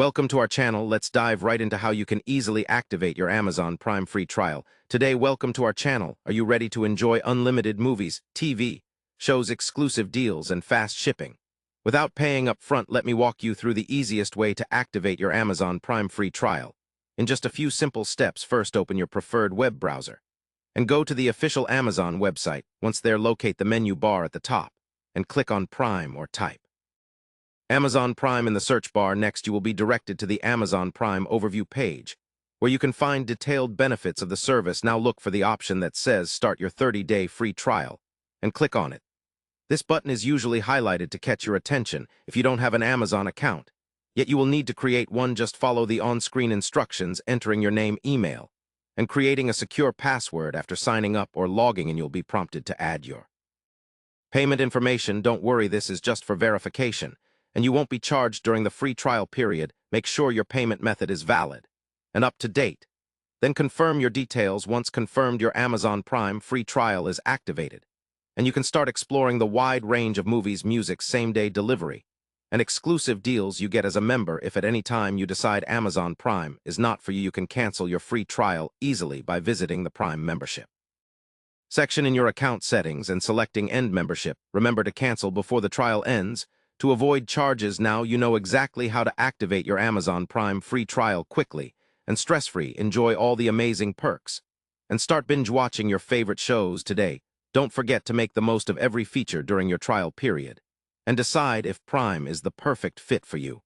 Welcome to our channel. Let's dive right into how you can easily activate your Amazon Prime free trial. Today, welcome to our channel. Are you ready to enjoy unlimited movies, TV, shows, exclusive deals, and fast shipping? Without paying up front, let me walk you through the easiest way to activate your Amazon Prime free trial. In just a few simple steps, first open your preferred web browser and go to the official Amazon website. Once there, locate the menu bar at the top and click on Prime or type Amazon Prime in the search bar. Next, you will be directed to the Amazon Prime overview page, where you can find detailed benefits of the service. Now look for the option that says Start Your 30-Day Free Trial, and click on it. This button is usually highlighted to catch your attention if you don't have an Amazon account. Yet you will need to create one. Just follow the on-screen instructions, entering your name, email, and creating a secure password. After signing up or logging in, you'll be prompted to add your payment information. Don't worry, this is just for verification, and you won't be charged during the free trial period. Make sure your payment method is valid and up to date. Then confirm your details. Once confirmed, your Amazon Prime free trial is activated, and you can start exploring the wide range of movies, music, same-day delivery, and exclusive deals you get as a member. If at any time you decide Amazon Prime is not for you, you can cancel your free trial easily by visiting the Prime membership section in your account settings and selecting End Membership. Remember to cancel before the trial ends to avoid charges. Now you know exactly how to activate your Amazon Prime free trial quickly and stress-free. Enjoy all the amazing perks and start binge-watching your favorite shows today. Don't forget to make the most of every feature during your trial period and decide if Prime is the perfect fit for you.